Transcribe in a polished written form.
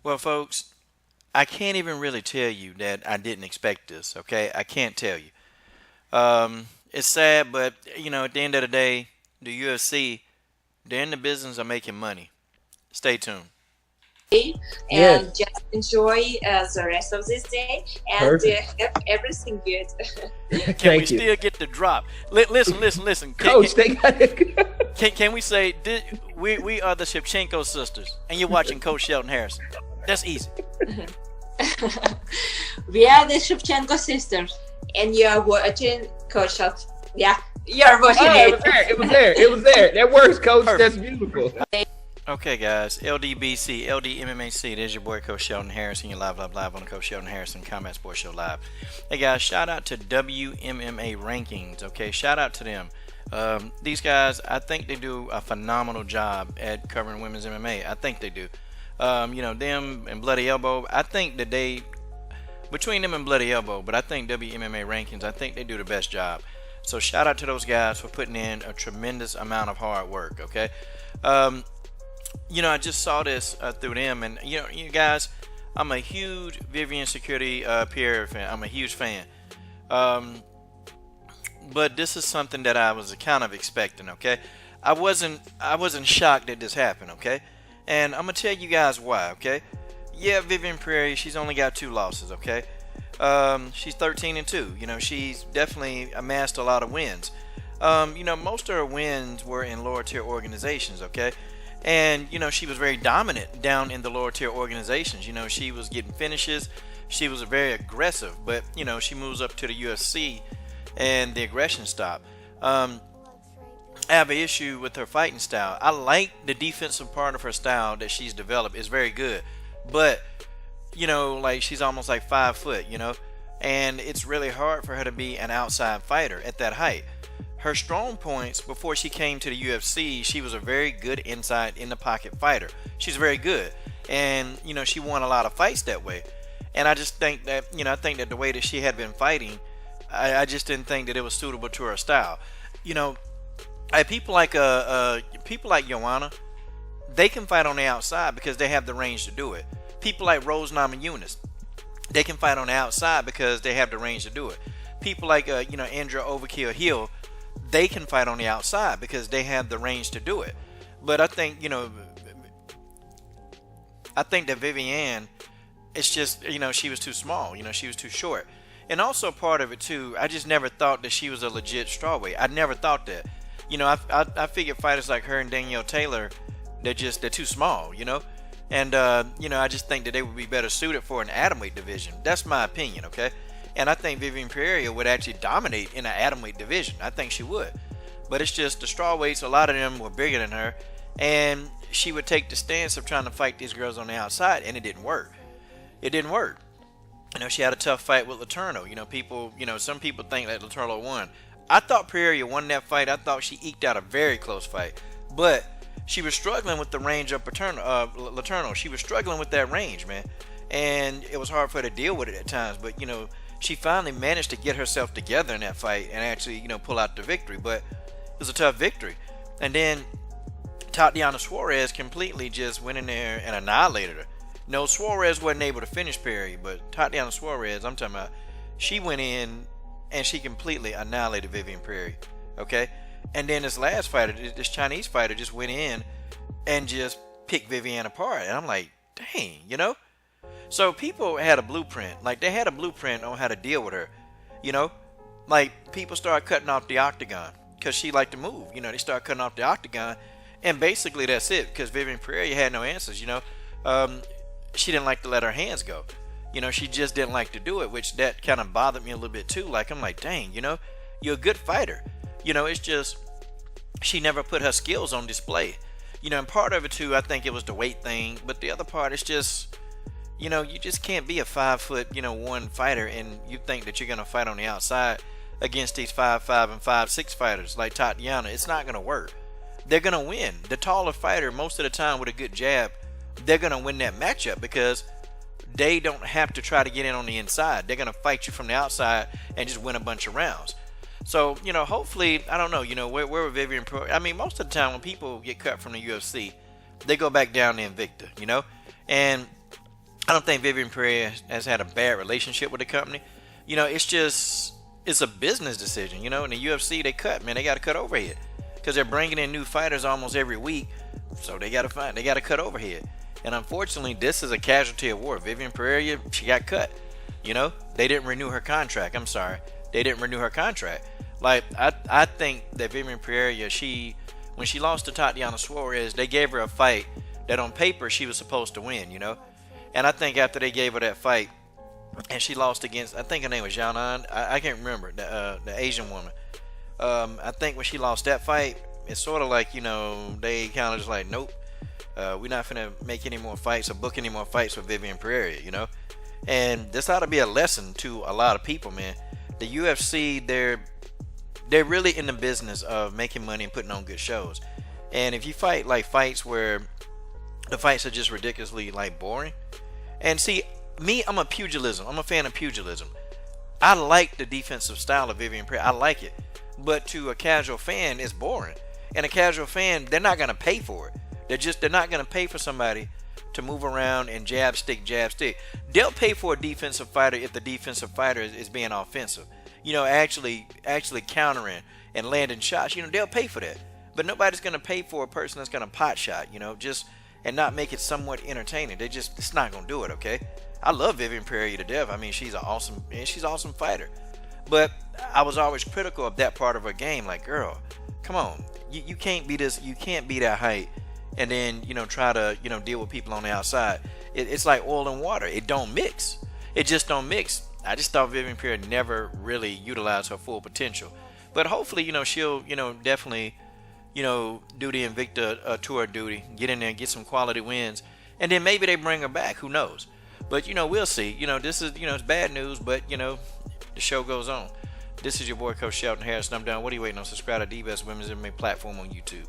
Well, folks, I can't even really tell you that I didn't expect this. Okay, I can't tell you. It's sad, but at the end of the day, the UFC, they're in the business of making money. Stay tuned. And Yes, just enjoy the rest of this day and perfect. have everything good. Can we Thank you, still get the drop? Listen, listen, listen. Can, can, Coach. They got it. can we say we are the Shevchenko sisters, and you're watching Coach Shelton Harrison? That's easy. We are the Shevchenko sisters. And you are watching Coach of, yeah, you are watching Oh, it it. was there. It was there. It was there. That works, Coach. Perfect. That's beautiful. Okay, guys. LDBC, LDMMAC. There's your boy, Coach Sheldon Harrison. You're live on the Coach Sheldon Harrison Combat Sports Show Live. Hey, guys, shout out to WMMA Rankings. Okay, shout out to them. These guys, I think they do a phenomenal job at covering women's MMA. I think they do. Them and Bloody Elbow, I think that between them and Bloody Elbow, but I think WMMA Rankings, I think they do the best job. So shout out to those guys for putting in a tremendous amount of hard work, okay? I just saw this through them, and you guys, I'm a huge Vivane Security Pereira fan. I'm a huge fan. But this is something that I was kind of expecting, okay? I wasn't shocked that this happened, okay? And I'm gonna tell you guys why, okay? Yeah, Vivane Pereira, she's only got 2 losses, okay? She's 13-2. She's definitely amassed a lot of wins. Most of her wins were in lower tier organizations, okay? And she was very dominant down in the lower tier organizations. She was getting finishes. She was very aggressive, but she moves up to the UFC and the aggression stopped. I have an issue with her fighting style. I like the defensive part of her style that she's developed. It's very good. But, like she's almost like 5 foot, and it's really hard for her to be an outside fighter at that height. Her strong points before she came to the UFC, she was a very good inside in the pocket fighter. She's very good. And, she won a lot of fights that way. And I just think that, I think that the way that she had been fighting, I just didn't think that it was suitable to her style. You know, people like Joanna, they can fight on the outside because they have the range to do it. People like Rose Namajunas, they can fight on the outside because they have the range to do it. People like Andrea Overkill Hill, they can fight on the outside because they have the range to do it. But I think that Viviane, it's just she was too small. She was too short. And also part of it too, I just never thought that she was a legit strawweight. I never thought that. I figured fighters like her and Danielle Taylor, they're too small. And I just think that they would be better suited for an atomweight division. That's my opinion, okay? And I think Vivane Pereira would actually dominate in an atomweight division. I think she would. But it's just the strawweights, a lot of them were bigger than her, and she would take the stance of trying to fight these girls on the outside, and it didn't work. It didn't work. She had a tough fight with Letourneau. Some people think that Letourneau won. I thought Pereira won that fight. I thought she eked out a very close fight. But she was struggling with the range of Letourneau. She was struggling with that range, man. And it was hard for her to deal with it at times. But, she finally managed to get herself together in that fight and actually, pull out the victory. But it was a tough victory. And then Tatiana Suarez completely just went in there and annihilated her. No, Suarez wasn't able to finish Perry, but Tatiana Suarez, I'm talking about, she went in and she completely annihilated Vivane Pereira. Okay? And then this last fighter, this Chinese fighter, just went in and just picked Viviane apart. And I'm like, dang, So people had a blueprint. Like, they had a blueprint on how to deal with her. Like, people started cutting off the octagon because she liked to move. They started cutting off the octagon. And basically that's it, because Vivane Pereira had no answers, She didn't like to let her hands go. She just didn't like to do it, which that kind of bothered me a little bit too. Like, I'm like, dang, you're a good fighter. It's just she never put her skills on display. And part of it too, I think it was the weight thing. But the other part is just, you just can't be a 5 foot, one fighter and you think that you're going to fight on the outside against these 5'5" and 5'6" fighters like Tatiana. It's not going to work. They're going to win. The taller fighter, most of the time with a good jab, they're going to win that matchup because they don't have to try to get in on the inside. They're going to fight you from the outside and just win a bunch of rounds. So, hopefully, I don't know, where were Vivane Pereira? I mean, most of the time when people get cut from the UFC, they go back down to Invicta, And I don't think Vivane Pereira has had a bad relationship with the company. It's a business decision. In the UFC they cut, man. They got to cut overhead because they're bringing in new fighters almost every week, so they got to cut overhead. And unfortunately, this is a casualty of war. Vivane Pereira, she got cut. They didn't renew her contract. I'm sorry, they didn't renew her contract. Like I think that Vivane Pereira, when she lost to Tatiana Suarez, they gave her a fight that on paper she was supposed to win. And I think after they gave her that fight, and she lost against, I think her name was Jianan. I can't remember the Asian woman. I think when she lost that fight, it's sort of like they kind of just like, nope, we're not gonna make any more fights or book any more fights with Vivane Pereira. And this ought to be a lesson to a lot of people, man. The UFC, they're really in the business of making money and putting on good shows. And if you fight like fights where the fights are just ridiculously like boring, and see, me, I'm a fan of pugilism. I like the defensive style of Vivane Pereira. I like it. But to a casual fan, it's boring. And a casual fan, they're not going to pay for it. They're not going to pay for somebody to move around and jab, stick. They'll pay for a defensive fighter if the defensive fighter is being offensive. Actually countering and landing shots. They'll pay for that. But nobody's going to pay for a person that's going to pot shot, and not make it somewhat entertaining. It's not going to do it, okay? I love Vivane Pereira to death. I mean, she's an awesome fighter. But I was always critical of that part of her game. Like, girl, come on. You can't be this. You can't be that height and then, try to, deal with people on the outside. It's like oil and water. It don't mix. It just don't mix. I just thought Vivane Pereira never really utilized her full potential. But hopefully, she'll, definitely, do the Invicta tour duty, get in there, get some quality wins, and then maybe they bring her back. Who knows? But, we'll see. This is, it's bad news, but, the show goes on. This is your boy, Coach Shelton Harris, and I'm down. What are you waiting on? Subscribe to the best women's MMA platform on YouTube.